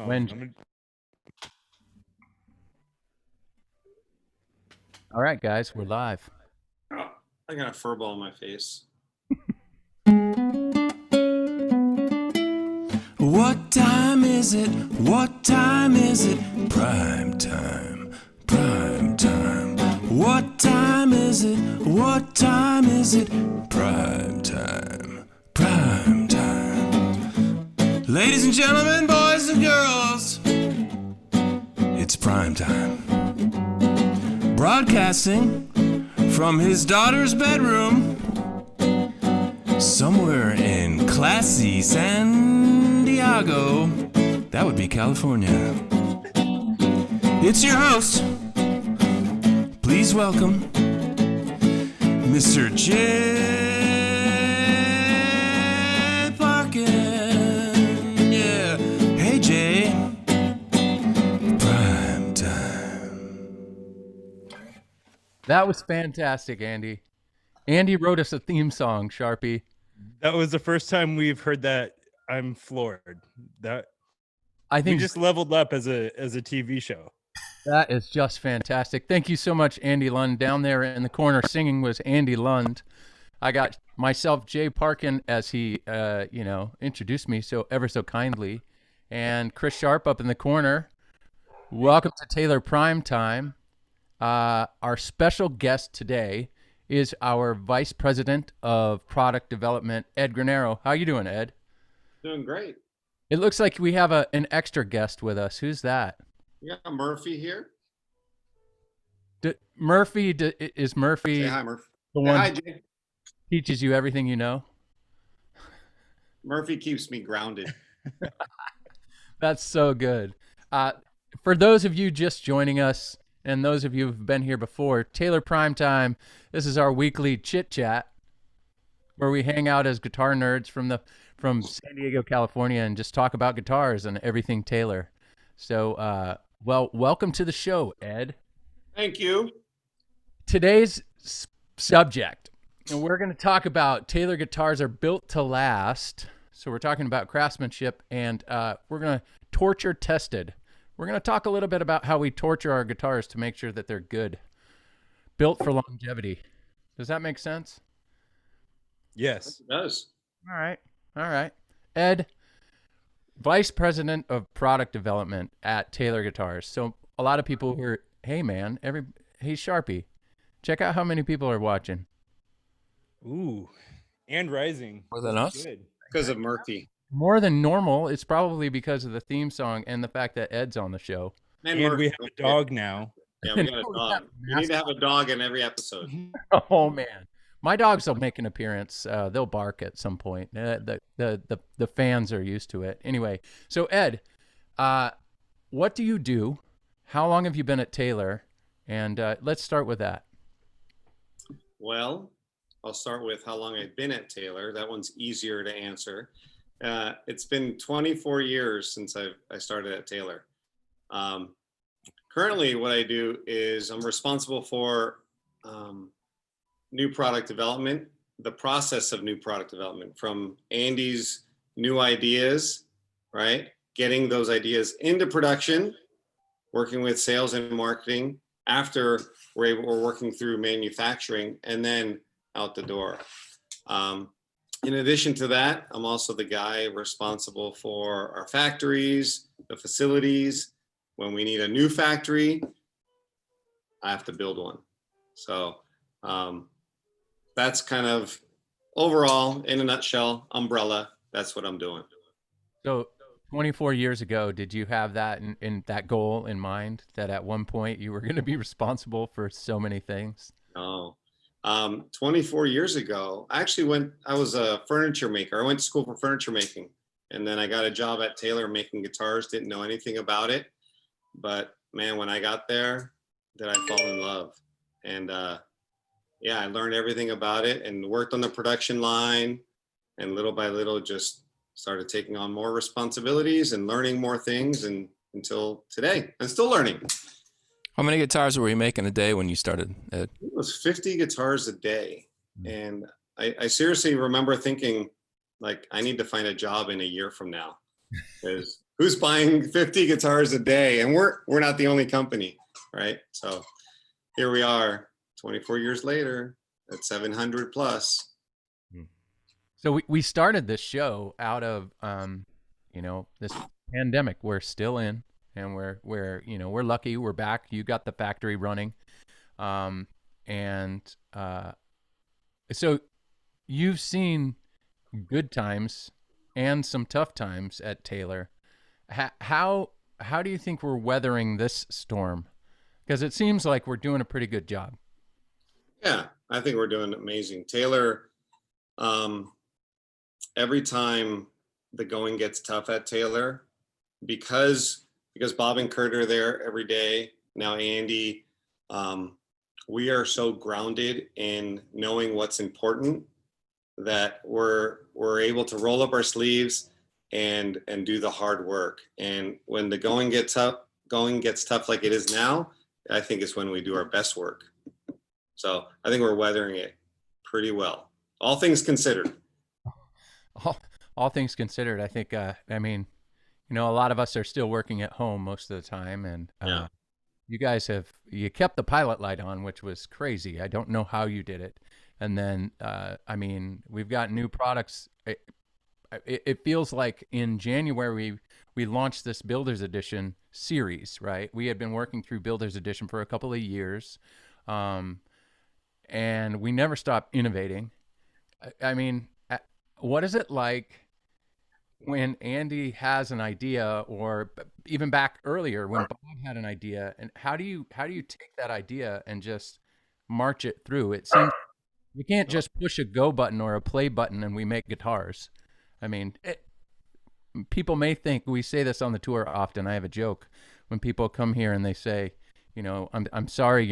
When all right, guys, we're live. Oh, I got a fur ball in my face. What time is it? What time is it? Prime time. Prime time. What time is it? What time is it? Prime time. Prime time. Ladies and gentlemen, boys and girls, it's prime time. Broadcasting from his daughter's bedroom, somewhere in classy San Diego, that would be California. It's your host. Please welcome Mr. Jay Parkin. Yeah. Hey, Jay. Prime time. That was fantastic, Andy. Andy wrote us a theme song, Sharpie. That was the first time we've heard that. I'm floored. That I we think just leveled up as a TV show. that is just fantastic. Thank you so much, Andy Lund. Down there in the corner singing was Andy Lund. I got myself, Jay Parkin, as he, introduced me so ever so kindly, and Chris Sharp up in the corner. Welcome to Taylor Primetime. Our special guest today is our Vice President of Product Development, Ed Granero. How you doing, Ed? Doing great. It looks like we have an extra guest with us. Who's that? You got Murphy here. Murphy? Is Murphy Say hi, Murphy. the Say one hi, who Jay. teaches you everything you know? Murphy keeps me grounded. That's so good. For those of you just joining us and those of you who've been here before, Taylor Primetime, this is our weekly chit chat where we hang out as guitar nerds from San Diego, California, and just talk about guitars and everything Taylor. So, welcome to the show, Ed. Thank you. Today's subject, and we're going to talk about Taylor guitars are built to last. So we're talking about craftsmanship, and we're going to torture tested. We're going to talk a little bit about how we torture our guitars to make sure that they're good, built for longevity. Does that make sense? Yes. It does. All right. Ed, Vice President of Product Development at Taylor Guitars. So a lot of people hear, hey man, hey Sharpie, check out how many people are watching. Ooh, and rising. More than us? Good. Because of Murphy. More than normal. It's probably because of the theme song and the fact that Ed's on the show. And Murphy. we have a dog now. Yeah, we got a dog. You need to have a dog in every episode. Oh man, my dogs will make an appearance. They'll bark at some point. The fans are used to it. Anyway, so Ed, what do you do? How long have you been at Taylor? And let's start with that. Well, I'll start with how long I've been at Taylor. That one's easier to answer. It's been 24 years since I started at Taylor. Currently, what I do is I'm responsible for new product development, the process of new product development, from Andy's new ideas, right? Getting those ideas into production, working with sales and marketing after we're working through manufacturing, and then out the door. In addition to that, I'm also the guy responsible for our factories, the facilities. When we need a new factory, I have to build one. So that's kind of overall, in a nutshell, umbrella. That's what I'm doing. So 24 years ago, did you have that in that goal in mind, that at one point you were going to be responsible for so many things? No. 24 years ago, I was a furniture maker. I went to school for furniture making, and then I got a job at Taylor making guitars. Didn't know anything about it, but man, when I got there, did I fall in love. And I learned everything about it and worked on the production line, and little by little just started taking on more responsibilities and learning more things, and until today, I'm still learning. How many guitars were you making a day when you started, Ed? It was 50 guitars a day. And I seriously remember thinking, like, I need to find a job in a year from now, because who's buying 50 guitars a day? And we're not the only company, right? So here we are 24 years later at 700 plus. So we started this show out of this pandemic we're still in, and we're lucky we're back. You got the factory running, and so you've seen good times and some tough times at Taylor. How do you think we're weathering this storm? Because it seems like we're doing a pretty good job. Yeah, I think we're doing amazing. Taylor, every time the going gets tough at Taylor, because Bob and Kurt are there every day, now Andy, we are so grounded in knowing what's important that we're able to roll up our sleeves and do the hard work. And when the going gets tough like it is now, I think it's when we do our best work. So I think we're weathering it pretty well, all things considered. All things considered, I think. I mean, a lot of us are still working at home most of the time, and Yeah. you guys you kept the pilot light on, which was crazy. I don't know how you did it. And then, I mean, we've got new products. It feels like in January we launched this Builders Edition series, right? We had been working through Builders Edition for a couple of years, and we never stopped innovating. I mean, what is it like when Andy has an idea, or even back earlier when Bob had an idea, and how do you take that idea and just march it through? It seems you can't just push a go button or a play button and we make guitars. I mean, people may think, we say this on the tour often. I have a joke when people come here and they say, I'm sorry,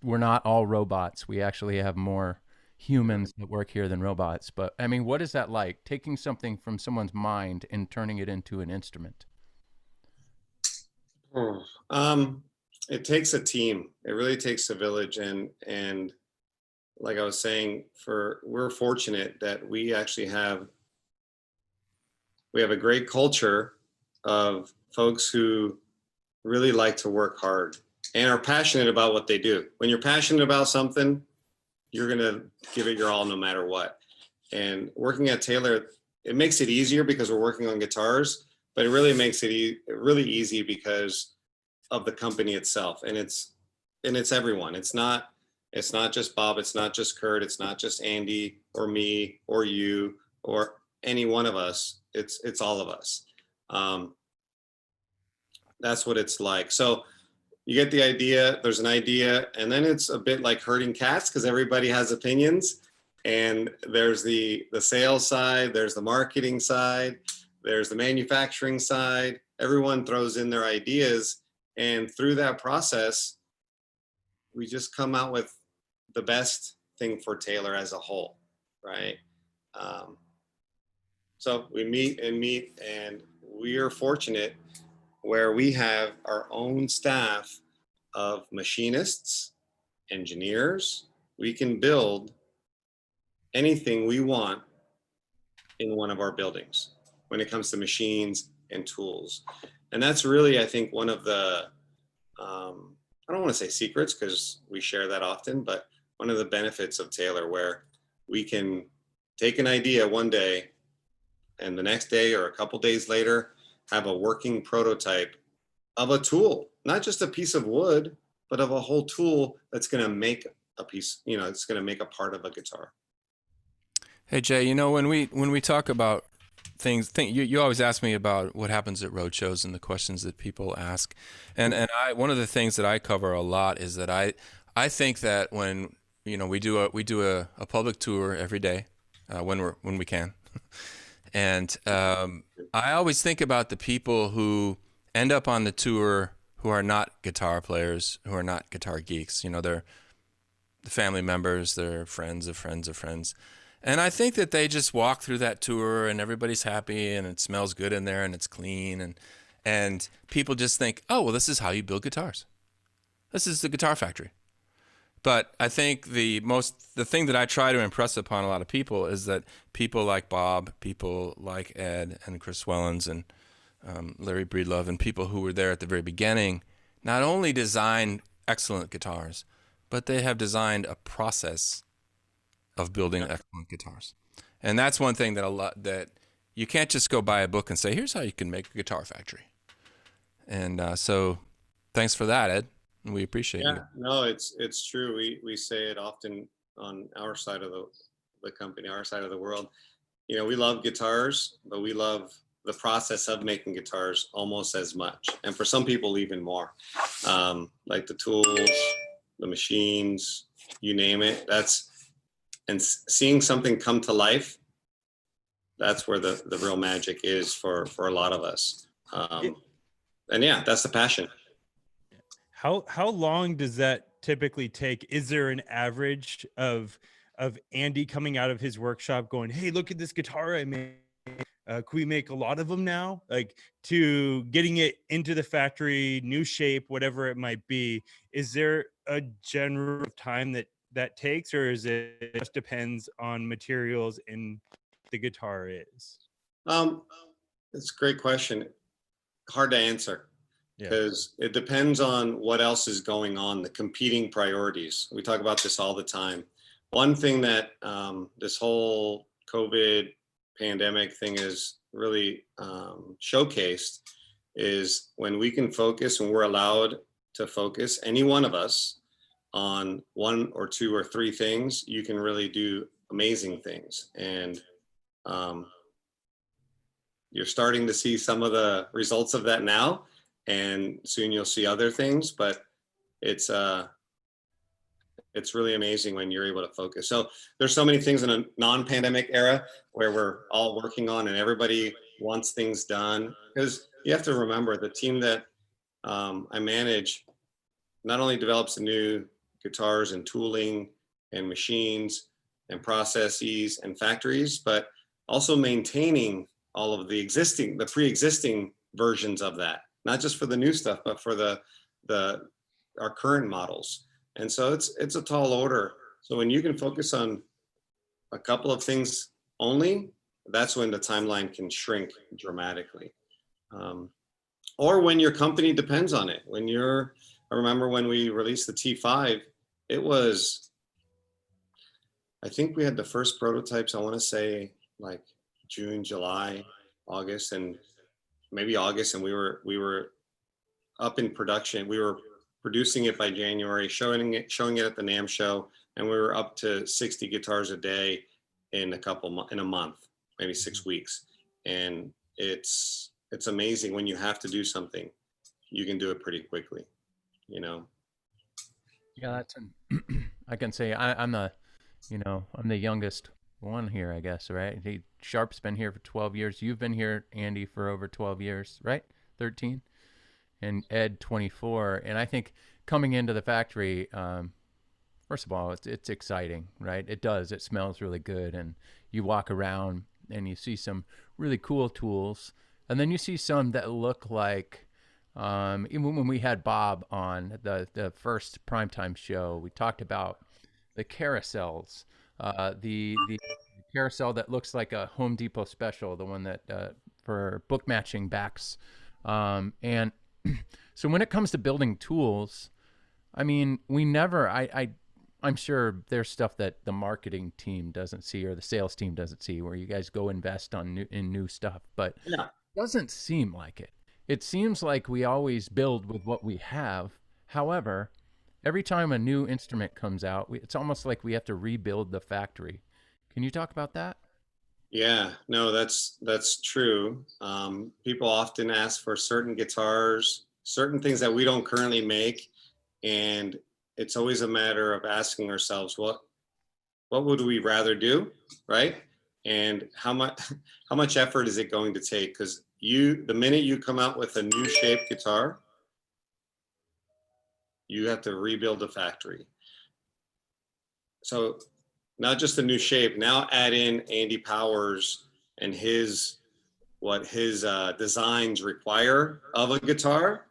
we're not all robots. We actually have more humans that work here than robots. But I mean, what is that like, taking something from someone's mind and turning it into an instrument? It takes a team. It really takes a village. And like I was saying, we're fortunate that we actually have a great culture of folks who really like to work hard and are passionate about what they do. When you're passionate about something, you're going to give it your all no matter what. And working at Taylor, it makes it easier because we're working on guitars, but it really makes it really easy because of the company itself. And it's everyone. It's not just Bob, it's not just Kurt, it's not just Andy or me or you or any one of us. It's all of us. That's what it's like. So you get the idea, there's an idea, and then it's a bit like herding cats because everybody has opinions. And there's the sales side, there's the marketing side, there's the manufacturing side. Everyone throws in their ideas. And through that process, we just come out with the best thing for Taylor as a whole, right? So we meet, and we are fortunate where we have our own staff of machinists, engineers. We can build anything we want in one of our buildings when it comes to machines and tools. And that's really, I think, one of the, I don't want to say secrets because we share that often, but one of the benefits of Taylor, where we can take an idea one day and the next day or a couple days later have a working prototype of a tool, not just a piece of wood, but of a whole tool that's going to make a piece, it's going to make a part of a guitar. Hey Jay, when we talk about things, you always ask me about what happens at road shows and the questions that people ask, and one of the things that I cover a lot is that I think that when we do a public tour every day when we can, and I always think about the people who end up on the tour who are not guitar players, who are not guitar geeks. They're the family members, they're friends of friends of friends. And I think that they just walk through that tour and everybody's happy and it smells good in there and it's clean and people just think, oh, well, this is how you build guitars. This is the Guitar Factory. But I think the thing that I try to impress upon a lot of people is that people like Bob, people like Ed and Chris Wellens and Larry Breedlove, and people who were there at the very beginning, not only design excellent guitars, but they have designed a process of building excellent guitars. And that's one thing that you can't just go buy a book and say, here's how you can make a guitar factory. And so thanks for that, Ed. We appreciate you. No, it's true. We say it often on our side of the company, our side of the world. You know, we love guitars, but we love the process of making guitars almost as much. And for some people, even more. Like the tools, the machines, you name it. And seeing something come to life, that's where the real magic is for a lot of us. And yeah, that's the passion. How long does that typically take? Is there an average of Andy coming out of his workshop going, hey, look at this guitar I made. Could we make a lot of them now? Like, to getting it into the factory, new shape, whatever it might be. Is there a general time that takes, or is it just depends on materials and the guitar is? It's a great question. Hard to answer because it depends on what else is going on, the competing priorities. We talk about this all the time. One thing that this whole COVID pandemic thing is really showcased is when we can focus and we're allowed to focus, any one of us, on one or two or three things, you can really do amazing things. And you're starting to see some of the results of that now, and soon you'll see other things, but it's really amazing when you're able to focus. So there's so many things in a non-pandemic era where we're all working on and everybody wants things done, because you have to remember the team that I manage not only develops the new guitars and tooling and machines and processes and factories, but also maintaining all of the pre-existing versions of that, not just for the new stuff, but for our current models. And so it's a tall order. So when you can focus on a couple of things only, that's when the timeline can shrink dramatically. Or when your company depends on it. I remember when we released the T5, it was, I think we had the first prototypes, I want to say like June, July, August, and maybe August, and we were up in production. We were producing it by January, showing it at the NAMM show, and we were up to 60 guitars a day in a month, maybe 6 weeks. And it's amazing when you have to do something, you can do it pretty quickly, you know. Yeah, I can say I'm the youngest one here, I guess, right? Sharp's been here for 12 years. You've been here, Andy, for over 12 years, right? 13, and Ed 24. And I think coming into the factory, first of all, it's exciting, right? It smells really good, and you walk around and you see some really cool tools, and then you see some that look like, even when we had Bob on the first Primetime show, we talked about the carousels, the carousel that looks like a Home Depot special, the one that for book matching backs, and so when it comes to building tools, I mean, I'm sure there's stuff that the marketing team doesn't see or the sales team doesn't see, where you guys go invest in new stuff, but Yeah. it doesn't seem like it. It seems like we always build with what we have. However, every time a new instrument comes out, it's almost like we have to rebuild the factory. Can you talk about that? Yeah, no, that's true. People often ask for certain guitars, certain things that we don't currently make, and it's always a matter of asking ourselves, what would we rather do, right? And how much effort is it going to take? Because the minute you come out with a new shaped guitar, you have to rebuild the factory. So not just a new shape, now add in Andy Powers and what his designs require of a guitar.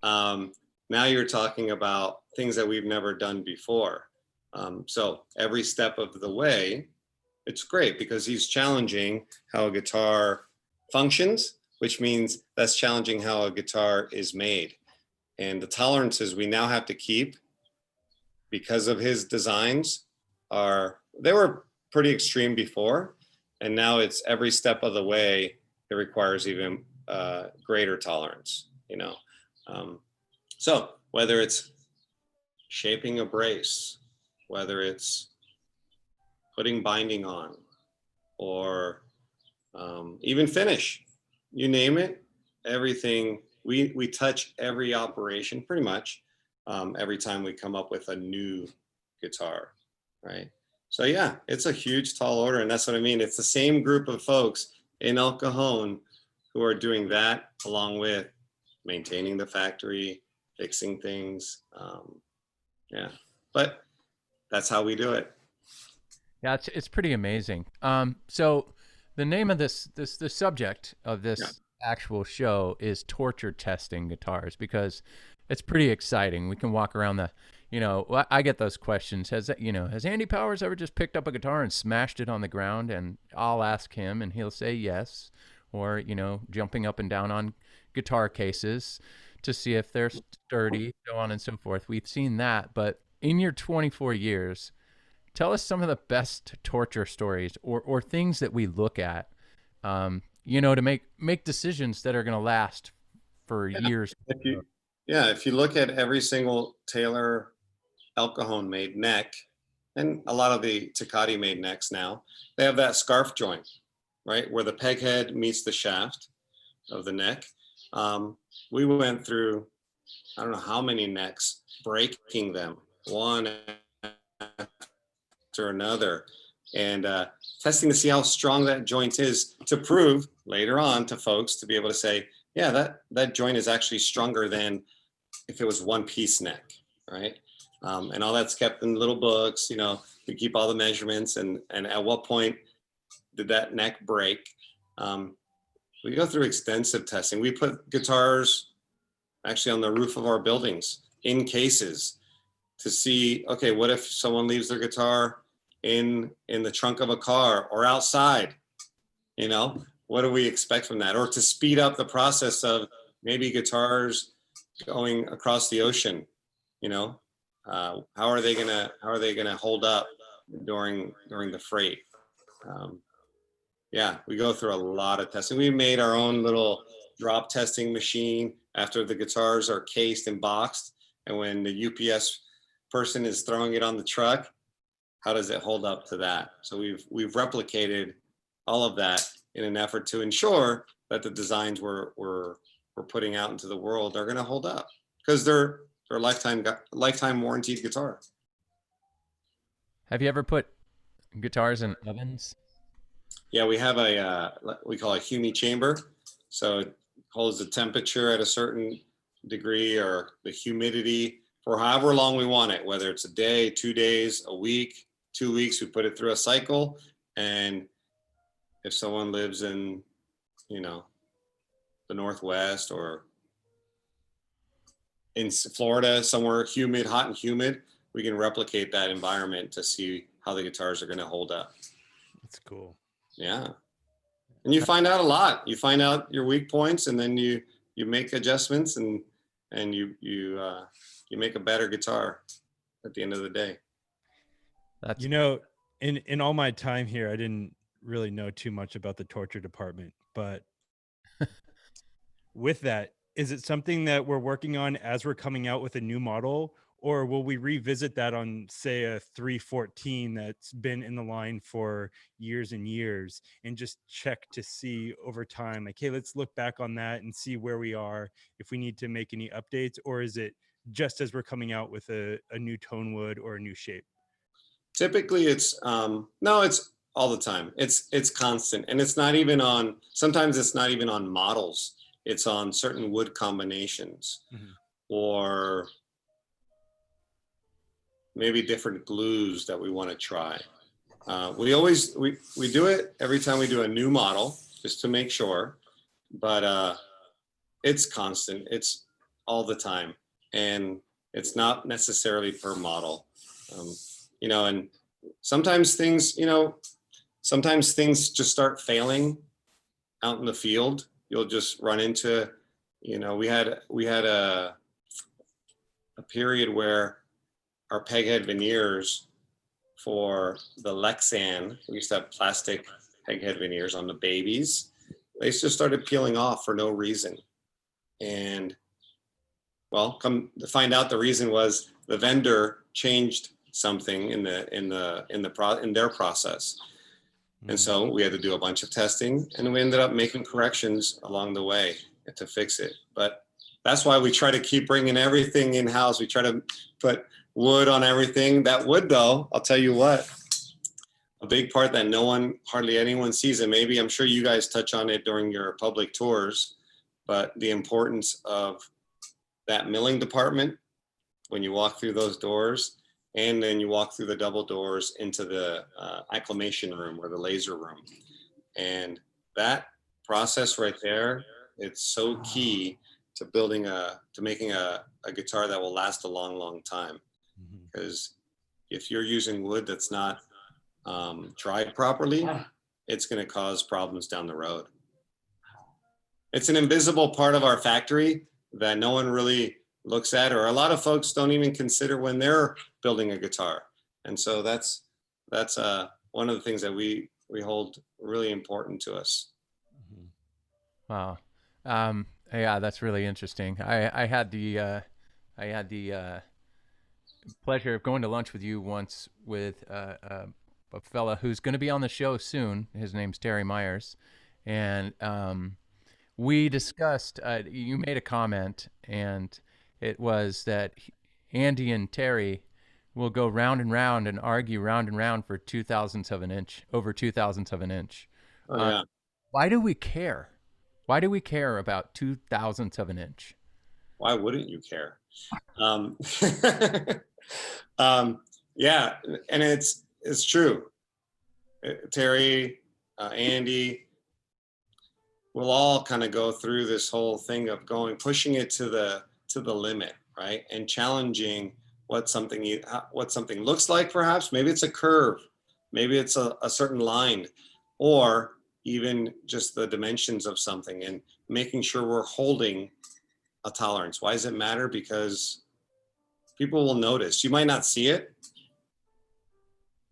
Now you're talking about things that we've never done before. So every step of the way, it's great because he's challenging how a guitar functions, which means that's challenging how a guitar is made. And the tolerances we now have to keep because of his designs they were pretty extreme before, and now it's every step of the way it requires even greater tolerance, you know. So whether it's shaping a brace, whether it's putting binding on, or even finish, you name it, everything, we touch every operation pretty much every time we come up with a new guitar, right? So yeah, it's a huge tall order, and that's what I mean. It's the same group of folks in El Cajon who are doing that, along with maintaining the factory, fixing things. Yeah, but that's how we do it. Yeah, it's pretty amazing. So the name of the subject of this actual show is torture testing guitars, because it's pretty exciting. We can walk around the, you know, I get those questions. Has Andy Powers ever just picked up a guitar and smashed it on the ground? And I'll ask him and he'll say yes. Or, you know, jumping up and down on guitar cases to see if they're sturdy, so on and so forth. We've seen that. But in your 24 years, tell us some of the best torture stories or things that we look at, you know, to make decisions that are going to last for years. If you look at every single Taylor El Cajon made neck, and a lot of the Tecate made necks now, they have that scarf joint, right, where the peg head meets the shaft of the neck. We went through, I don't know how many necks, breaking them one after another, and testing to see how strong that joint is, to prove later on to folks to be able to say, yeah, that joint is actually stronger than if it was one piece neck, right? And all that's kept in little books, you know, we keep all the measurements, and at what point did that neck break? We go through extensive testing. We put guitars actually on the roof of our buildings in cases to see, okay, what if someone leaves their guitar in the trunk of a car or outside? You know, what do we expect from that? Or to speed up the process of maybe guitars going across the ocean, you know, how are they gonna hold up during the freight? Yeah, we go through a lot of testing. We made our own little drop testing machine after the guitars are cased and boxed, and when the UPS person is throwing it on the truck, how does it hold up to that? So we've replicated all of that in an effort to ensure that the designs we're putting out into the world are going to hold up, because they're lifetime warranted guitar. Have you ever put guitars in ovens? Yeah, we have we call a Humi chamber. So it holds the temperature at a certain degree, or the humidity, for however long we want it, whether it's a day, 2 days, a week, 2 weeks. We put it through a cycle. And if someone lives in, you know, the Northwest or in Florida, somewhere humid, hot and humid, we can replicate that environment to see how the guitars are going to hold up. That's cool. Yeah. And you find out a lot. You find out your weak points, and then you make adjustments, and you make a better guitar at the end of the day. That's, you know, in all my time here, I didn't really know too much about the torture department, but with that, is it something that we're working on as we're coming out with a new model, or will we revisit that on, say, a 314 that's been in the line for years and years, and just check to see over time, like, hey, let's look back on that and see where we are, if we need to make any updates? Or is it just as we're coming out with a new tone wood or a new shape? Typically it's no, it's all the time. It's constant, and it's not even on, sometimes it's not even on models. It's on certain wood combinations, or maybe different glues that we want to try. We do it every time we do a new model, just to make sure, but it's constant. It's all the time, and it's not necessarily per model. You know, and sometimes things just start failing out in the field, you'll just run into, we had a period where our peghead veneers for the Lexan, we used to have plastic peghead veneers on the babies. They just started peeling off for no reason. And well, come to find out, the reason was the vendor changed something in their process. And so we had to do a bunch of testing, and we ended up making corrections along the way to fix it. But that's why we try to keep bringing everything in-house. We try to put wood on everything. That wood, though, I'll tell you what, a big part that hardly anyone sees, and maybe I'm sure you guys touch on it during your public tours, but the importance of that milling department when you walk through those doors, and then you walk through the double doors into the acclimation room or the laser room. And that process right there, it's so key to making a guitar that will last a long, long time. Because if you're using wood that's not dried properly, it's going to cause problems down the road. It's an invisible part of our factory that no one really looks at, or a lot of folks don't even consider when they're building a guitar. And so that's one of the things that we hold really important to us. Wow. Yeah, that's really interesting. I had the pleasure of going to lunch with you once with a fella who's going to be on the show soon. His name's Terry Myers, and we discussed. You made a comment, and it was that Andy and Terry will go round and round and argue round and round for 0.02 of an inch, over 0.02 of an inch. Oh, yeah. Why do we care? Why do we care about 0.02 of an inch? Why wouldn't you care? Yeah, and it's true. Terry, Andy, we'll all kind of go through this whole thing of pushing it to the limit, right? And challenging what something looks like. Perhaps maybe it's a curve, maybe it's a certain line, or even just the dimensions of something, and making sure we're holding a tolerance. Why does it matter? Because people will notice. You might not see it.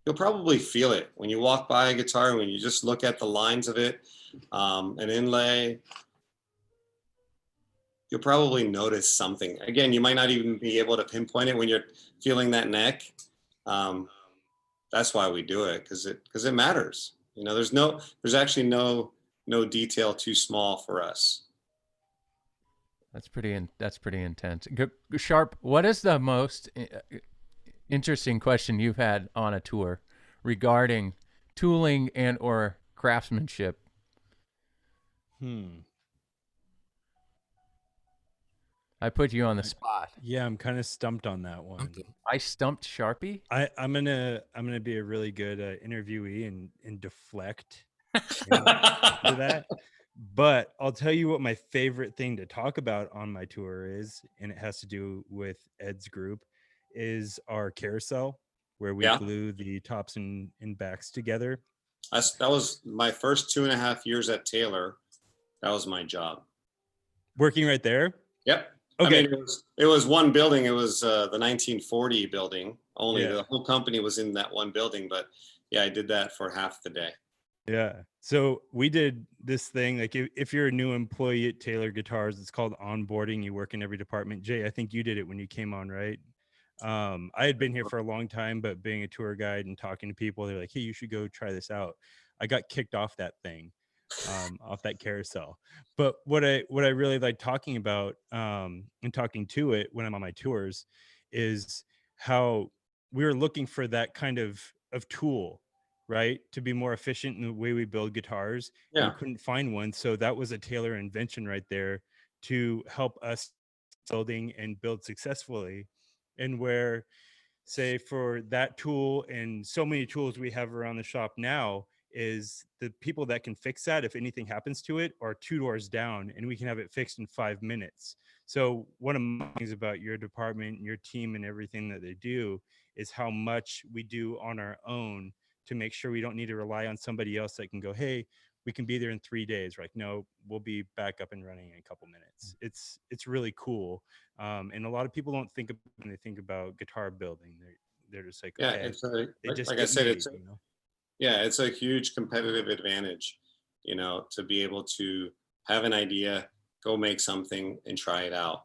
You'll probably feel it when you walk by a guitar, when you just look at the lines of it, an inlay. You'll probably notice something. Again, you might not even be able to pinpoint it when you're feeling that neck. That's why we do it, because it matters. There's actually no detail too small for us. That's pretty intense. Sharp, what is the most interesting question you've had on a tour regarding tooling and or craftsmanship? I put you on the spot. Yeah, I'm kind of stumped on that one. I stumped Sharpie. I'm gonna be a really good interviewee and deflect to that. But I'll tell you what my favorite thing to talk about on my tour is, and it has to do with Ed's group, is our carousel, where we glue the tops and backs together. That was my first 2.5 years at Taylor. That was my job. Working right there? Yep. Okay. I mean, it was one building. It was the 1940 building. Only the whole company was in that one building. But yeah, I did that for half the day. Yeah. So we did this thing, like if you're a new employee at Taylor Guitars, it's called onboarding. You work in every department. Jay, I think you did it when you came on, right? I had been here for a long time, but being a tour guide and talking to people, they're like, hey, you should go try this out. I got kicked off that thing, off that carousel. But what I really like talking about and talking to it when I'm on my tours is how we were looking for that kind of tool, right, to be more efficient in the way we build guitars. Yeah. And we couldn't find one. So that was a Taylor invention right there to help us building and build successfully. And where, say, for that tool and so many tools we have around the shop now, is the people that can fix that if anything happens to it are 2 doors down, and we can have it fixed in 5 minutes. So one of the things about your department and your team and everything that they do is how much we do on our own to make sure we don't need to rely on somebody else that can go, hey, we can be there in 3 days. We're like, no, we'll be back up and running in a couple minutes. It's really cool. And a lot of people don't think when they think about guitar building, they're just like, Yeah, okay, it's a, they just like I get said, made, it's you know? yeah, it's a huge competitive advantage, to be able to have an idea, go make something and try it out.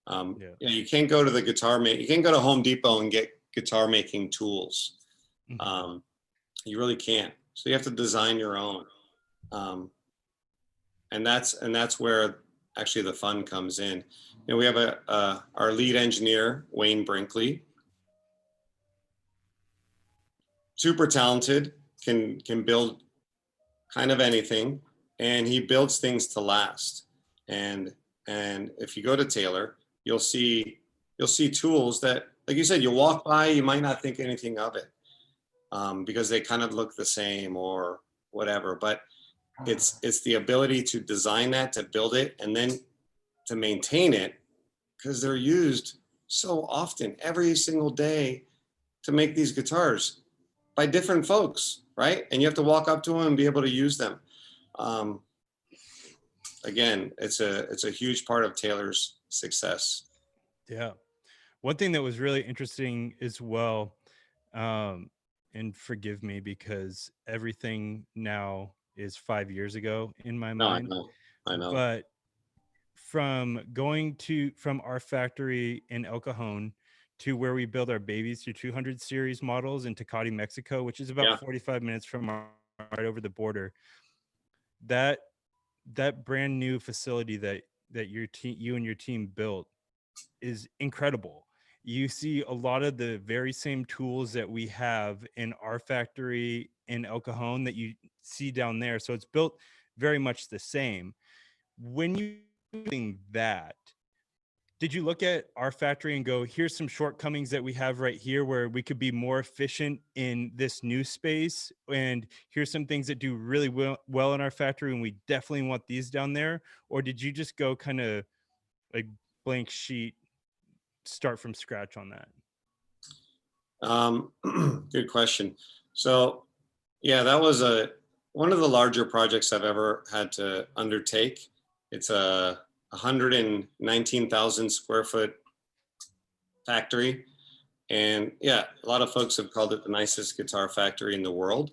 Yeah. You can't go to the you can't go to Home Depot and get guitar making tools. Mhm. You really can't. So you have to design your own. And that's where actually the fun comes in. We have our lead engineer, Wayne Brinkley, super talented, can build kind of anything, and he builds things to last. And if you go to Taylor, you'll see tools that, like you said, you walk by, you might not think anything of it, because they kind of look the same or whatever. But it's the ability to design that, to build it, and then to maintain it, because they're used so often every single day to make these guitars by different folks, right? And you have to walk up to them and be able to use them. Again, it's a huge part of Taylor's success. Yeah. One thing that was really interesting as well, and forgive me because everything now is 5 years ago in my No, mind, I know. but from our factory in El Cajon to where we build our babies to 200 series models in Tecate, Mexico, which is about Yeah. 45 minutes from right over the border. That brand new facility that you and your team built is incredible. You see a lot of the very same tools that we have in our factory in El Cajon that you see down there. So it's built very much the same. When you doing that, did you look at our factory and go, here's some shortcomings that we have right here where we could be more efficient in this new space, and here's some things that do really well in our factory and we definitely want these down there? Or did you just go kind of like blank sheet, start from scratch on that? Good question. So yeah, that was one of the larger projects I've ever had to undertake. It's a 119,000 square foot factory. And yeah, a lot of folks have called it the nicest guitar factory in the world.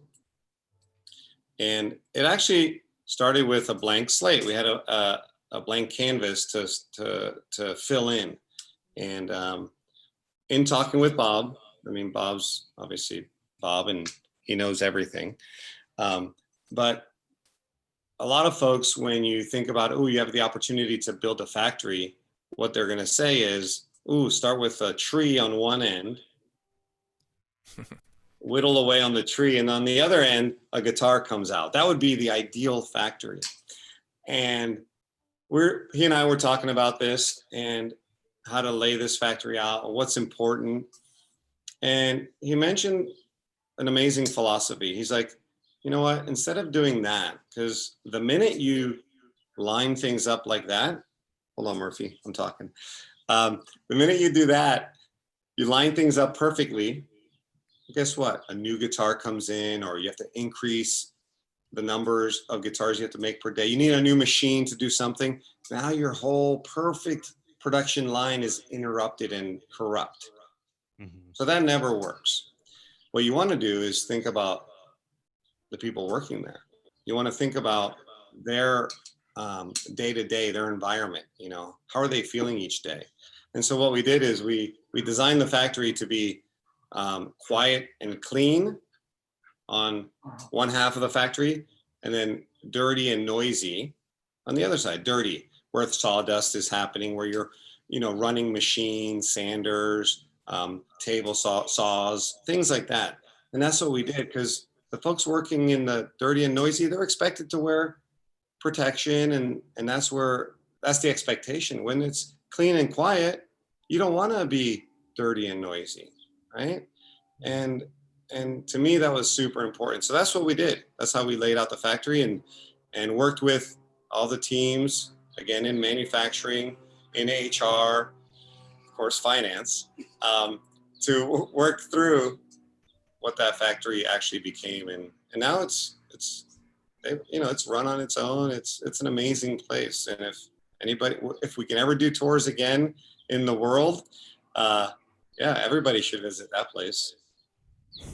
And it actually started with a blank slate. We had a blank canvas to fill in. And in talking with Bob, I mean, Bob's obviously Bob and he knows everything. But a lot of folks, when you think about, oh, you have the opportunity to build a factory, what they're going to say is, ooh, start with a tree on one end, whittle away on the tree, and on the other end, a guitar comes out. That would be the ideal factory. And he and I were talking about this and how to lay this factory out, what's important. And he mentioned an amazing philosophy. He's like, you know what, instead of doing that, because the minute you line things up like that, hold on, Murphy, I'm talking. The minute you do that, you line things up perfectly, guess what? A new guitar comes in, or you have to increase the numbers of guitars you have to make per day. You need a new machine to do something. Now your whole perfect production line is interrupted and corrupt. Mm-hmm. So that never works. What you want to do is think about the people working there. You want to think about their day-to-day, their environment, how are they feeling each day? And so what we did is we designed the factory to be quiet and clean on one half of the factory, and then dirty and noisy on the other side. Dirty, where sawdust is happening, where you're running machines, sanders, table saws, things like that. And that's what we did, because the folks working in the dirty and noisy, they're expected to wear protection, and that's the expectation. When it's clean and quiet, you don't want to be dirty and noisy, right? And to me, that was super important. So that's what we did. That's how we laid out the factory, and worked with all the teams, again, in manufacturing, in HR, of course, finance, to work through what that factory actually became. And now it's it's run on its own. It's an amazing place. And if we can ever do tours again in the world, yeah, everybody should visit that place.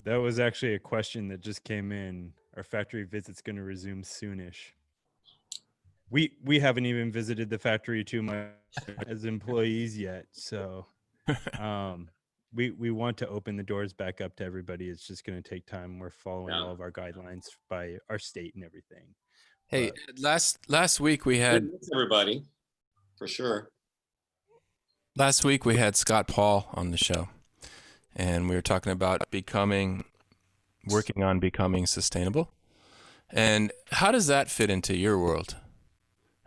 That was actually a question that just came in. Our factory visit's going to resume soonish. We haven't even visited the factory too much as employees yet, so we want to open the doors back up to everybody. It's just going to take time. We're following all of our guidelines by our state and everything. Hey, last week we had everybody, for sure. Last week we had Scott Paul on the show, and we were talking about working on becoming sustainable. And how does that fit into your world?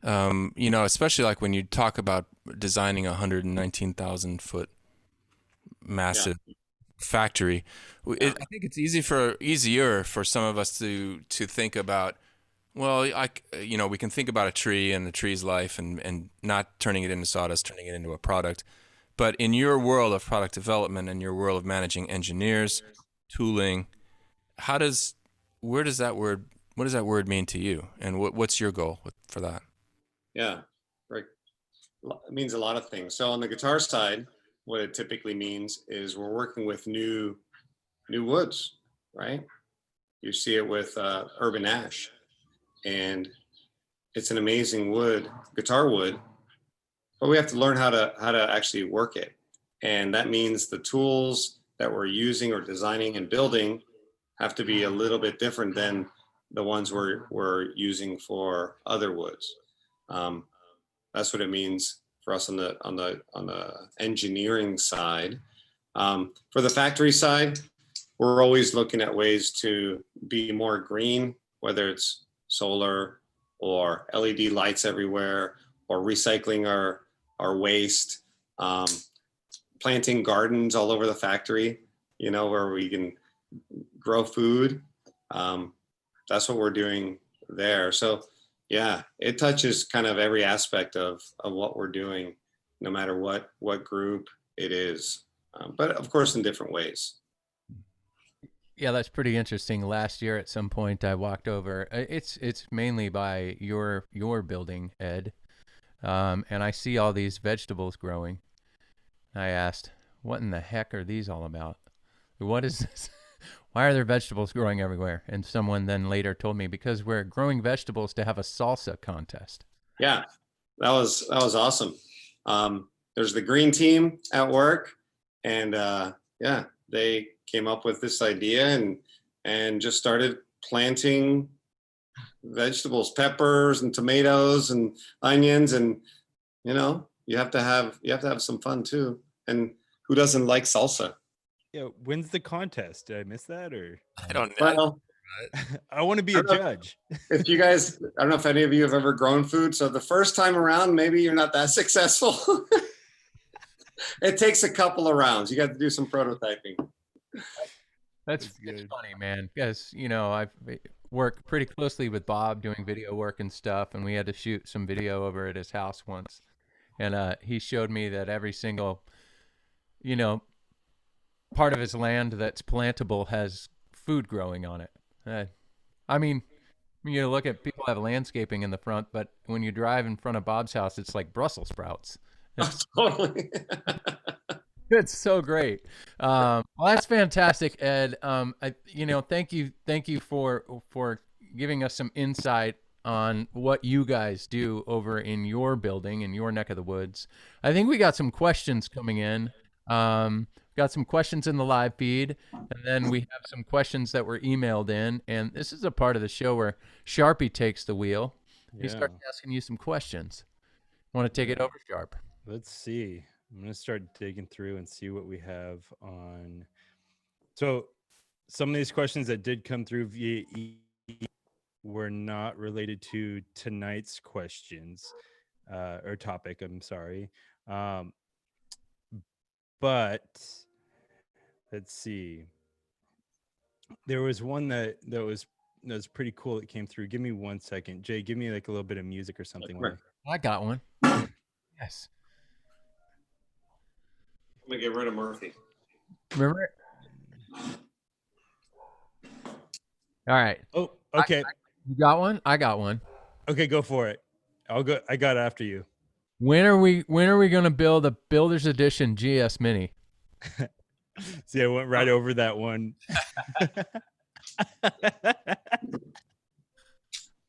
Especially like when you talk about designing a 119,000 foot massive factory. I think it's easier for some of us to think about, well, we can think about a tree and the tree's life and not turning it into sawdust, turning it into a product. But in your world of product development and your world of managing engineers, tooling, what does that word mean to you? And what's your goal for that? Yeah, right. It means a lot of things. So on the guitar side, what it typically means is we're working with new woods, right? You see it with urban ash, and it's an amazing wood, guitar wood, but we have to learn how to actually work it. And that means the tools that we're using or designing and building have to be a little bit different than the ones we're using for other woods. That's what it means for us on the engineering side. For the factory side, we're always looking at ways to be more green, whether it's solar or LED lights everywhere, or recycling our waste, planting gardens all over the factory, where we can grow food. That's what we're doing there. So yeah, it touches kind of every aspect of what we're doing, no matter what group it is, but of course in different ways. Yeah, that's pretty interesting. Last year at some point I walked over, it's mainly by your building, Ed, and I see all these vegetables growing. I asked, what in the heck are these all about? What is this? Why are there vegetables growing everywhere? And someone then later told me, because we're growing vegetables to have a salsa contest. Yeah, that was awesome. There's the green team at work, and they came up with this idea and just started planting vegetables, peppers and tomatoes and onions, and you have to have some fun too. And who doesn't like salsa? Yeah, when's the contest? Did I miss that, or I don't know. Well, I want to be a judge. If you guys, I don't know if any of you have ever grown food. So the first time around, maybe you're not that successful. It takes a couple of rounds. You got to do some prototyping. It's funny, man, because I've worked pretty closely with Bob doing video work and stuff, and we had to shoot some video over at his house once, and he showed me that every single part of his land that's plantable has food growing on it. I mean, you look at people have landscaping in the front, but when you drive in front of Bob's house, it's like Brussels sprouts. Totally. It's so great. Well, that's fantastic, Ed. Thank you for giving us some insight on what you guys do over in your building, in your neck of the woods. I think we got some questions coming in. Got some questions in the live feed, and then we have some questions that were emailed in. And this is a part of the show where Sharpie takes the wheel. He starts asking you some questions. Want to take it over, Sharp? Let's see. I'm going to start digging through and see what we have on. So some of these questions that did come through via were not related to tonight's questions or topic. I'm sorry. But let's see. There was one that was pretty cool that came through. Give me 1 second. Jay, give me like a little bit of music or something. I got one. Yes. I'm gonna get rid of Murphy. Remember it? All right. Oh, okay. You got one? I got one. Okay, go for it. I'll go. I got after you. When are we going to build a Builder's Edition GS Mini? See, I went right over that one. It's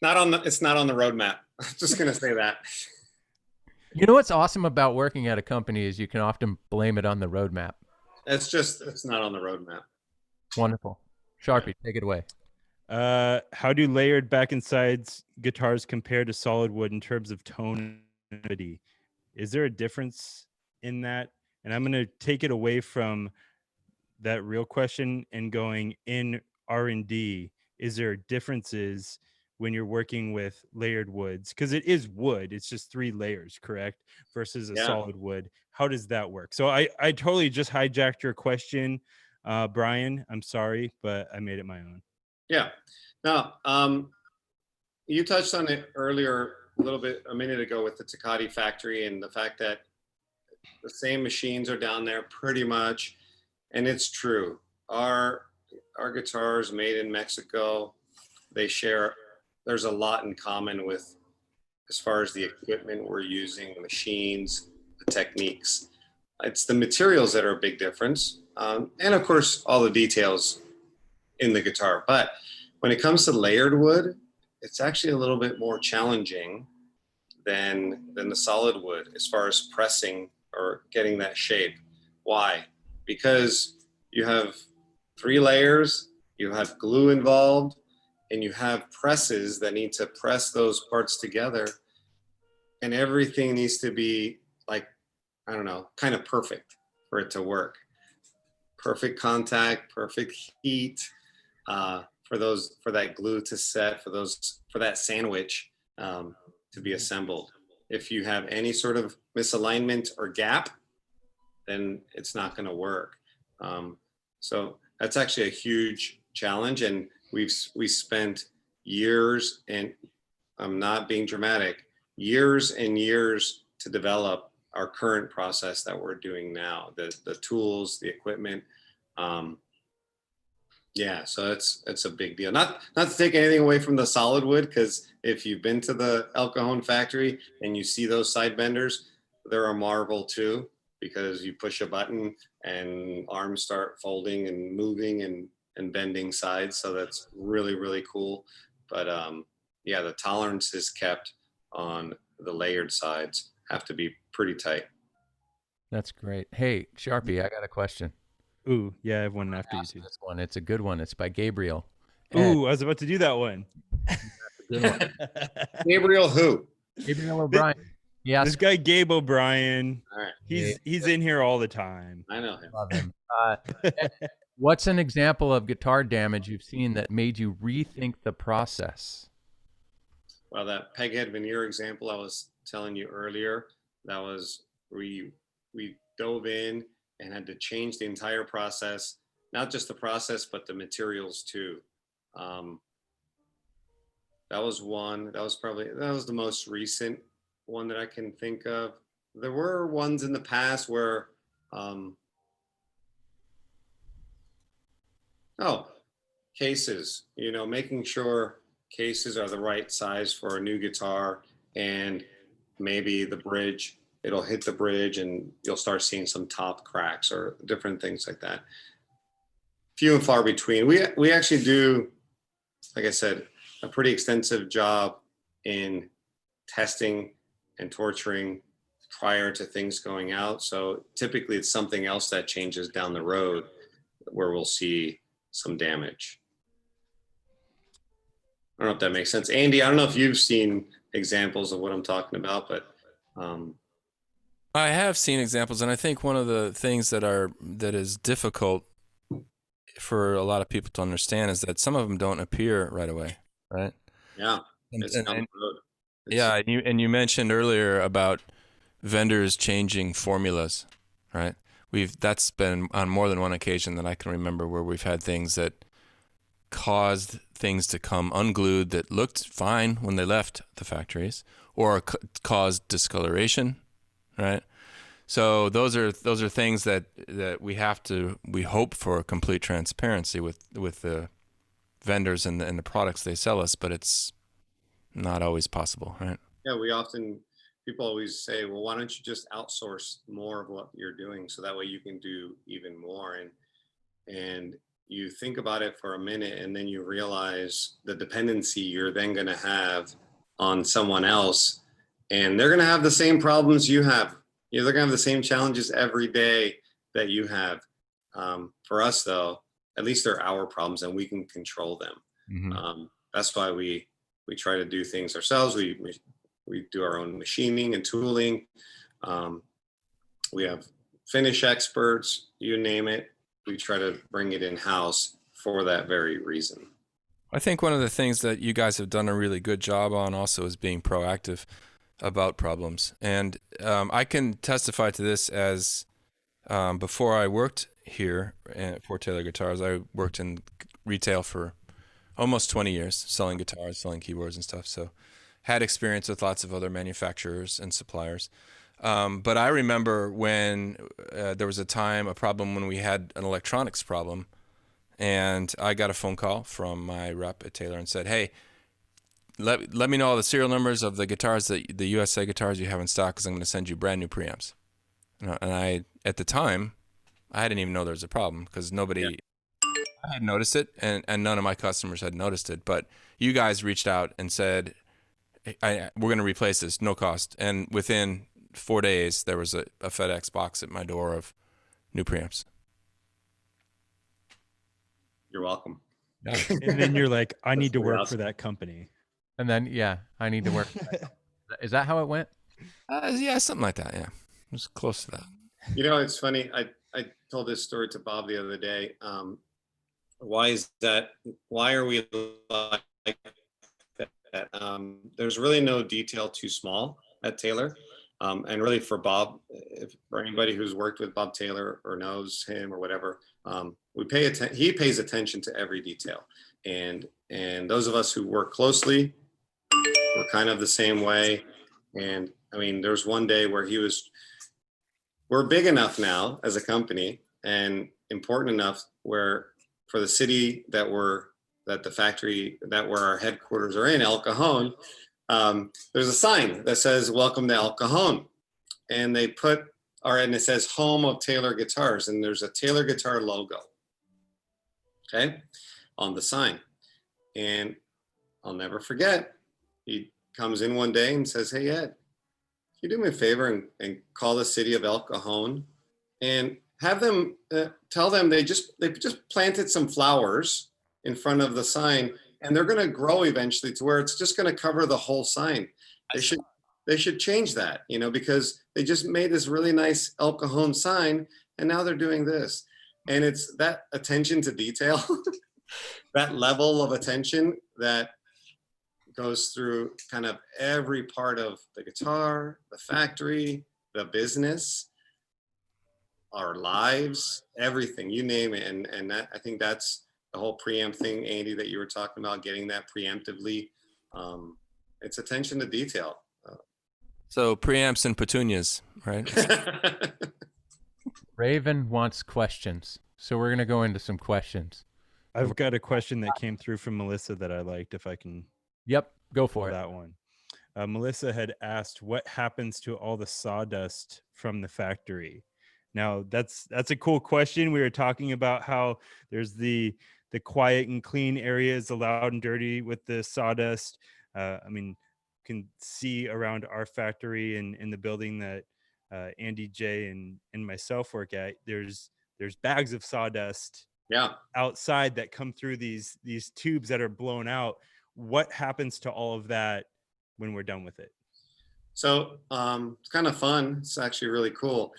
not on the roadmap. I'm just gonna say that. You know what's awesome about working at a company is you can often blame it on the roadmap. It's not on the roadmap. Wonderful. Sharpie, take it away. How do layered back and sides guitars compare to solid wood in terms of tone and melody? Is there a difference in that? And I'm going to take it away from that real question and going in R&D. Is there differences when you're working with layered woods? Because it is wood. It's just 3 layers, correct? Versus a solid wood. How does that work? So I totally just hijacked your question, Brian. I'm sorry, but I made it my own. Yeah. Now, you touched on it earlier a minute ago with the Tecate factory and the fact that the same machines are down there pretty much. And it's true. Our guitars made in Mexico, there's a lot in common with as far as the equipment we're using, the machines, the techniques. It's the materials that are a big difference. And of course, all the details in the guitar. But when it comes to layered wood, it's actually a little bit more challenging than the solid wood as far as pressing or getting that shape. Why? Because you have 3 layers, you have glue involved, and you have presses that need to press those parts together. And everything needs to be like, I don't know, kind of perfect for it to work. Perfect contact, perfect heat, for that glue to set, for that sandwich to be assembled. If you have any sort of misalignment or gap, then it's not going to work. So that's actually a huge challenge, and we spent years, and I'm not being dramatic, years and years to develop our current process that we're doing now, the tools, the equipment. Yeah, so it's a big deal. Not to take anything away from the solid wood, because if you've been to the El Cajon factory and you see those side benders, they're a marvel too, because you push a button and arms start folding and moving and bending sides. So that's really, really cool. But yeah, the tolerances kept on the layered sides have to be pretty tight. That's great. Hey, Sharpie, I got a question. Ooh, yeah, I have one after you too. This one, it's a good one. It's by Gabriel. Ooh, I was about to do that one. Good one. Gabriel who? Gabriel O'Brien. Yes. This guy Gabe O'Brien. All right. He's in here all the time. I know him. Love him. What's an example of guitar damage you've seen that made you rethink the process? Well, that peghead veneer example I was telling you earlier, that was we dove in and had to change the entire process, not just the process, but the materials too. That was one. That was the most recent one that I can think of. There were ones in the past where, cases, making sure cases are the right size for a new guitar, and maybe the bridge, it'll hit the bridge and you'll start seeing some top cracks or different things like that. Few and far between. We actually do, like I said, a pretty extensive job in testing and torturing prior to things going out. So typically it's something else that changes down the road where we'll see some damage. I don't know if that makes sense. Andy, I don't know if you've seen examples of what I'm talking about, but I have seen examples, and I think one of the things that is difficult for a lot of people to understand is that some of them don't appear right away, right? Yeah, it's down the road. Yeah, and you mentioned earlier about vendors changing formulas, right? That's been on more than one occasion that I can remember where we've had things that caused things to come unglued that looked fine when they left the factories, or caused discoloration, right? So those are things that we hope for complete transparency with the vendors and the products they sell us, but it's not always possible, right? Yeah, people always say, well, why don't you just outsource more of what you're doing so that way you can do even more? And you think about it for a minute, and then you realize the dependency you're then going to have on someone else, and they're going to have the same problems you have. They're going to have the same challenges every day that you have. For us, though, at least they're our problems, and we can control them. Mm-hmm. That's why we try to do things ourselves. We do our own machining and tooling. We have finish experts, you name it. We try to bring it in-house for that very reason. I think one of the things that you guys have done a really good job on also is being proactive about problems. And I can testify to this as before I worked here for Taylor Guitars, I worked in retail for almost 20 years, selling guitars, selling keyboards and stuff. So had experience with lots of other manufacturers and suppliers. But I remember when there was a problem when we had an electronics problem, and I got a phone call from my rep at Taylor and said, hey, let me know all the serial numbers of the guitars, the USA guitars you have in stock, because I'm going to send you brand new preamps. And I, at the time, I didn't even know there was a problem because nobody had noticed it, and none of my customers had noticed it. But you guys reached out and said, we're going to replace this, no cost. And within 4 days, there was a FedEx box at my door of new preamps. You're welcome. Yeah. And then you're like, I need to pretty work awesome. for that company. And then, I need to work. Is that how it went? Yeah, something like that. Yeah, it was close to that. It's funny. I told this story to Bob the other day. Why is that? Why are we like that? There's really no detail too small at Taylor. And really for Bob, for anybody who's worked with Bob Taylor or knows him or whatever, he pays attention to every detail. And those of us who work closely, we're kind of the same way. And I mean, there's one day where we're big enough now as a company and important enough where for the city that the factory that where our headquarters are in, El Cajon, there's a sign that says welcome to El Cajon, and and it says home of Taylor Guitars, and there's a Taylor Guitar logo, okay, on the sign. And I'll never forget, he comes in one day and says, hey Ed, can you do me a favor and call the city of El Cajon and have them tell them they just planted some flowers in front of the sign, and they're going to grow eventually to where it's just going to cover the whole sign. They should change that, because they just made this really nice El Cajon sign, and now they're doing this. And it's that attention to detail, that level of attention that goes through kind of every part of the guitar, the factory, the business, our lives, everything, you name it. And that, I think that's the whole preamp thing, Andy, that you were talking about, getting that preemptively. It's attention to detail. So preamps and petunias, right? Raven wants questions. So we're going to go into some questions. I've got a question that came through from Melissa that I liked, if I can. Yep, go for it. That one. Melissa had asked, what happens to all the sawdust from the factory? Now, that's a cool question. We were talking about how there's the quiet and clean areas, the loud and dirty with the sawdust. I mean, you can see around our factory and in the building that Andy, Jay, and myself work at, there's bags of sawdust outside that come through these tubes that are blown out. What happens to all of that when we're done with it? So it's kind of fun. It's actually really cool.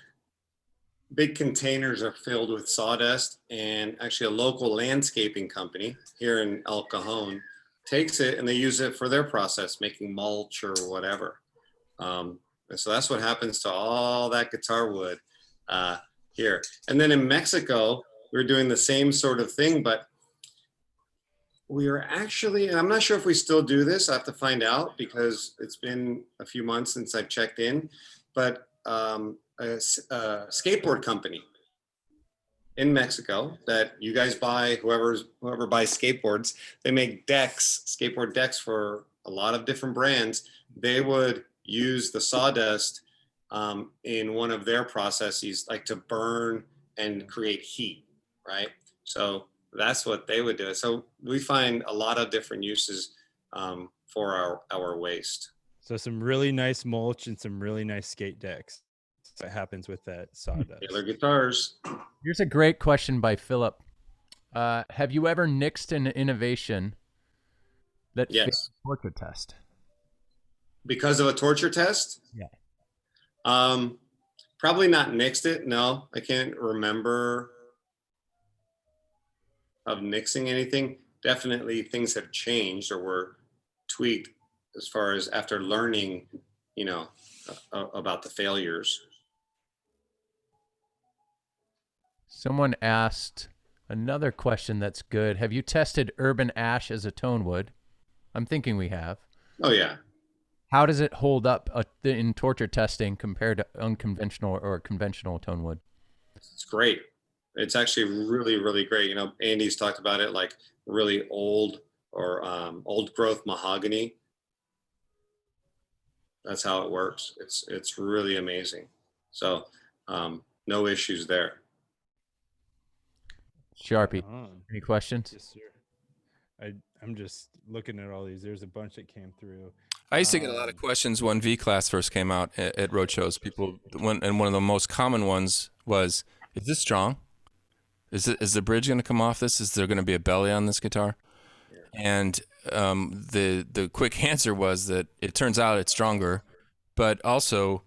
Big containers are filled with sawdust, and actually a local landscaping company here in El Cajon takes it and they use it for their process, making mulch or whatever. And so that's what happens to all that guitar wood here. And then in Mexico, we're doing the same sort of thing, but we are actually, and I'm not sure if we still do this, I have to find out because it's been a few months since I've checked in, but a skateboard company in Mexico that you guys buy, whoever buys skateboards, they make decks, skateboard decks for a lot of different brands. They would use the sawdust in one of their processes, like to burn and create heat, right? So that's what they would do. So we find a lot of different uses for our waste. So some really nice mulch and some really nice skate decks. That happens with that sawdust. Taylor guitars. Here's a great question by Philip. Have you ever nixed an innovation that failed Yes. a torture test? Because of a torture test? Yeah. Probably not nixed it. No, I can't remember of nixing anything. Definitely things have changed or were tweaked as far as after learning, you know, about the failures. Someone asked another question that's good. Have you tested urban ash as a tone wood? I'm thinking we have. Oh yeah. How does it hold up in torture testing compared to unconventional or conventional tone wood? It's great. It's actually really, really great. You know, Andy's talked about it, like really old or old growth mahogany. That's how it works. It's really amazing. So no issues there. Sharpie, On. any questions? Yes, sir. I'm just looking at all these. There's a bunch that came through. I used to get a lot of questions when V Class first came out at roadshows. People, and one of the most common ones was, "Is this strong? Is the bridge going to come off this? Is there going to be a belly on this guitar?" And the quick answer was that it turns out it's stronger, but also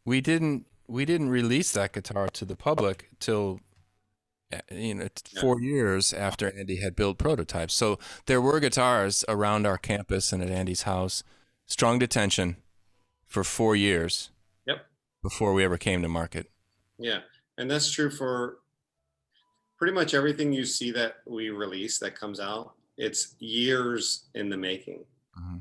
we didn't release that guitar to the public till 4 years after Andy had built prototypes. So there were guitars around our campus and at Andy's house, strong to tension for 4 years. Yep. Before we ever came to market. Yeah, and that's true for pretty much everything you see that we release that comes out. It's years in the making,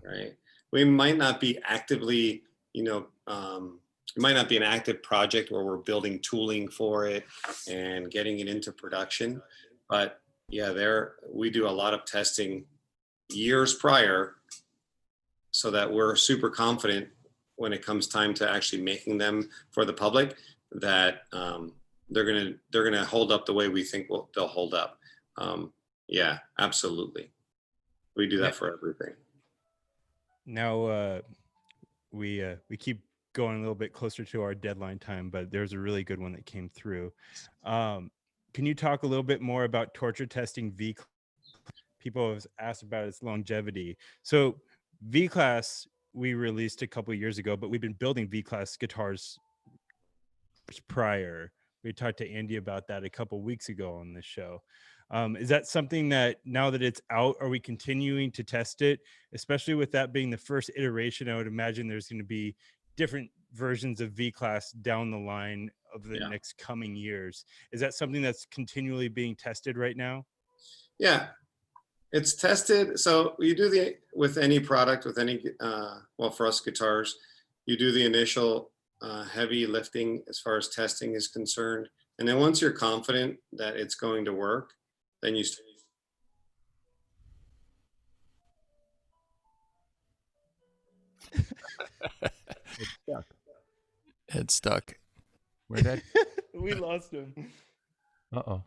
right? We might not be actively, it might not be an active project where we're building tooling for it and getting it into production, but yeah, we do a lot of testing years prior so that we're super confident when it comes time to actually making them for the public that they're gonna hold up the way we think they'll hold up. Yeah, absolutely. We do that for everything. Now we keep going a little bit closer to our deadline time, but there's a really good one that came through. Can you talk a little bit more about torture testing V? People have asked about its longevity. So V Class we released a couple of years ago, but we've been building V Class guitars prior. We talked to Andy about that a couple of weeks ago on this show. Is that something that now that it's out, are we continuing to test it? Especially with that being the first iteration, I would imagine there's going to be different versions of V Class down the line of the next coming years. Is that something that's continually being tested right now? Yeah, it's tested. So you do with any product, with any, for us guitars, you do the initial heavy lifting as far as testing is concerned. And then once you're confident that it's going to work, then you start. It's stuck. Where'd that? We lost him. Uh-oh.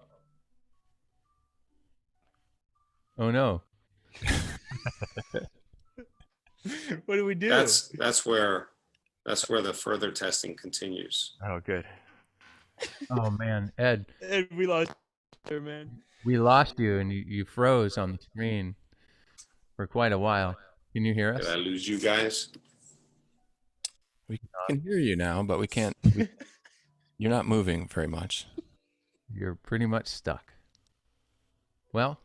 Oh no. What do we do? That's where the further testing continues. Oh, good. Oh man, Ed. And we lost her, man. We lost you and you froze on the screen for quite a while. Can you hear us? Did I lose you guys? We can hear you now, but we can't. You're not moving very much. You're pretty much stuck. Well,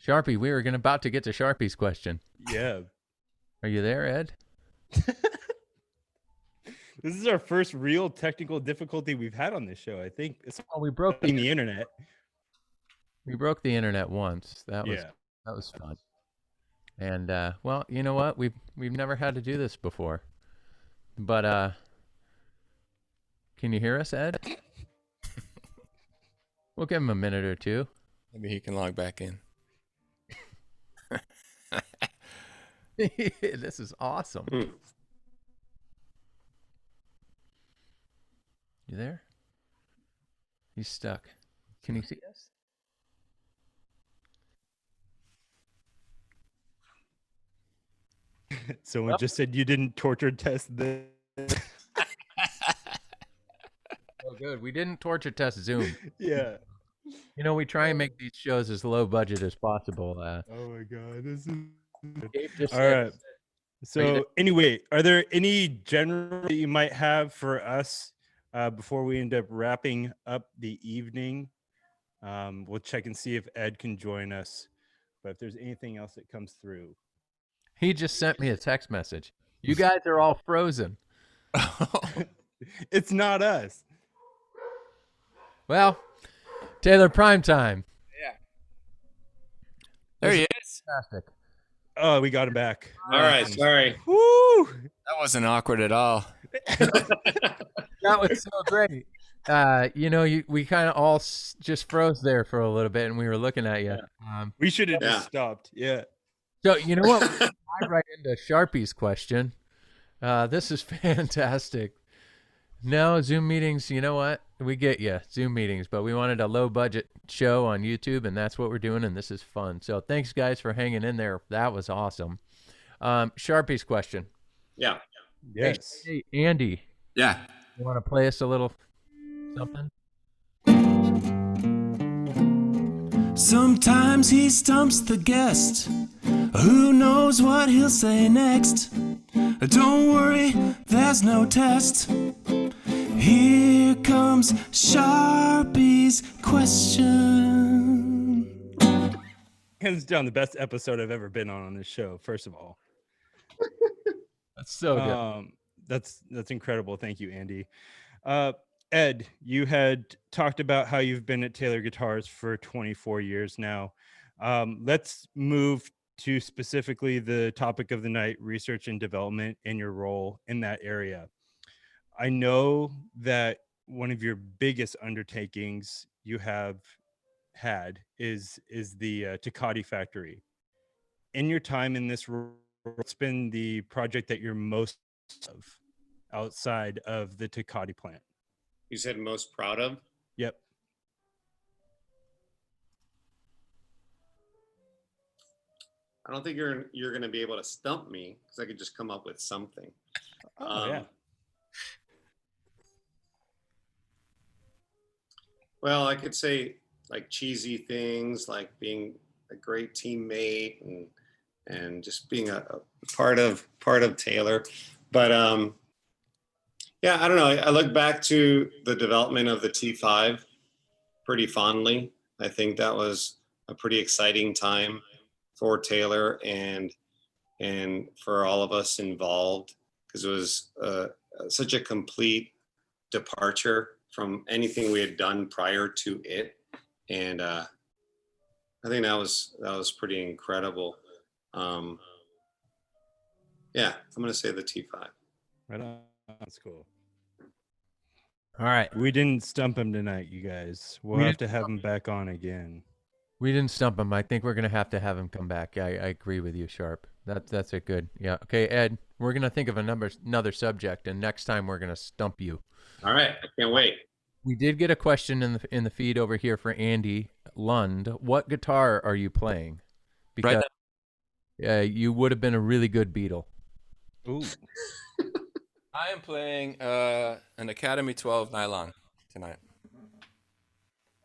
Sharpie, we were about to get to Sharpie's question. Yeah. Are you there, Ed? This is our first real technical difficulty we've had on this show. I think it's we broke the internet. We broke the internet once. That was fun. And well, you know what? We've never had to do this before. But can you hear us, Ed? We'll give him a minute or two. Maybe he can log back in. This is awesome. Hmm. You there? He's stuck. Can you see us? Someone just said you didn't torture test this. Oh, good. We didn't torture test Zoom. Yeah. You know, we try and make these shows as low budget as possible. Oh my god, this is Gabe just all said- right. So anyway, are there any general that you might have for us before we end up wrapping up the evening? We'll check and see if Ed can join us. But if there's anything else that comes through. He just sent me a text message. You guys are all frozen. It's not us. Well, Taylor Primetime. There he is. Fantastic. Oh, we got him back. All right, sorry. Woo! That wasn't awkward at all. That was so great. You know, we kind of all just froze there for a little bit, and we were looking at you. We should have Yeah. just stopped. Yeah. So you know what? I right into Sharpie's question. This is fantastic. No, Zoom meetings, you know what? We get you, Zoom meetings, but we wanted a low-budget show on YouTube, and that's what we're doing, and this is fun. So thanks, guys, for hanging in there. That was awesome. Sharpie's question. Yeah. Yes. Hey, Andy, Yeah. you want to play us a little something? Sometimes he stumps the guest. Who knows what he'll say next? Don't worry, there's no test. Here comes Sharpie's question. Hands down, the best episode I've ever been on this show. First of all, That's so good. That's incredible. Thank you, Andy. Ed, you had talked about how you've been at Taylor Guitars for 24 years now. Let's move to specifically the topic of the night, research and development, and your role in that area. I know that one of your biggest undertakings you have had is the Tecate factory. In your time in this role, what's been the project that you're most of outside of the Tecate plant? You said most proud of? Yep. I don't think you're going to be able to stump me because I could just come up with something. Yeah. Well, I could say like cheesy things, like being a great teammate and just being a part of Taylor. But yeah, I don't know. I look back to the development of the T5 pretty fondly. I think that was a pretty exciting time for Taylor and for all of us involved, because it was such a complete departure from anything we had done prior to it. And I think that was pretty incredible. Yeah, I'm gonna say the T5. Right on. That's cool. All right. We didn't stump him tonight, you guys. We'll We have to have him back on again. We didn't stump him. I think we're going to have to have him come back. I agree with you, Sharp. That's a good. Yeah. Okay, Ed, we're going to think of another subject, and next time we're going to stump you. All right, I can't wait. We did get a question in the feed over here for Andy Lund. What guitar are you playing? Because you would have been a really good Beatle. Ooh. I am playing an Academy 12 nylon tonight.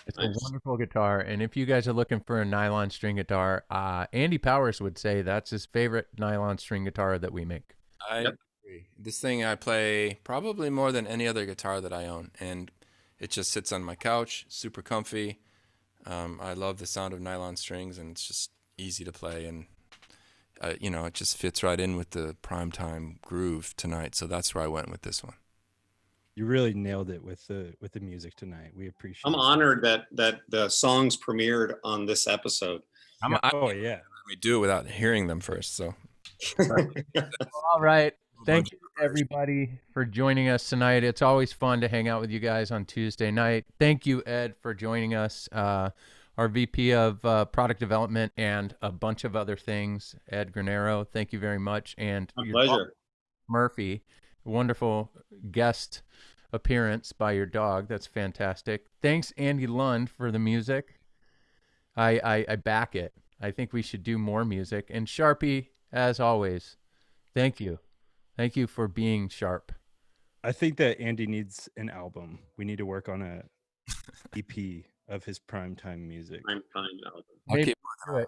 It's Nice. a wonderful guitar, and if you guys are looking for a nylon string guitar, Andy Powers would say that's his favorite nylon string guitar that we make. I agree. This thing I play probably more than any other guitar that I own, and it just sits on my couch, super comfy. I love the sound of nylon strings, and it's just easy to play, and it just fits right in with the Primetime groove tonight. So that's where I went with this one. You really nailed it with the music tonight. We appreciate I'm it. honored that the songs premiered on this episode. Oh yeah. We do without hearing them first. So All right. Thank you. everybody for joining us tonight. It's always fun to hang out with you guys on Tuesday night. Thank you, Ed, for joining us. Our VP of product development and a bunch of other things, Ed Granero. Thank you very much. And My your pleasure. dog, Murphy, wonderful guest appearance by your dog. That's fantastic. Thanks, Andy Lund, for the music. I back it. I think we should do more music. And Sharpie, as always, thank you. Thank you for being sharp. I think that Andy needs an album. We need to work on a EP of his primetime music. I'm fine now. I'll Maybe keep do it.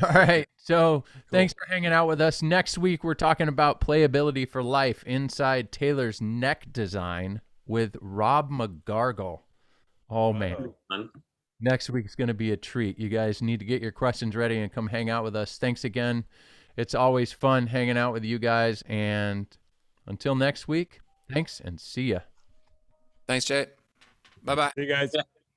All right. So thanks for hanging out with us. Next week, we're talking about playability for life inside Taylor's neck design with Rob McGargle. Oh, man. Fun. Next week's going to be a treat. You guys need to get your questions ready and come hang out with us. Thanks again. It's always fun hanging out with you guys. And until next week, thanks and see ya. Thanks, Jay. Bye-bye. Hey guys.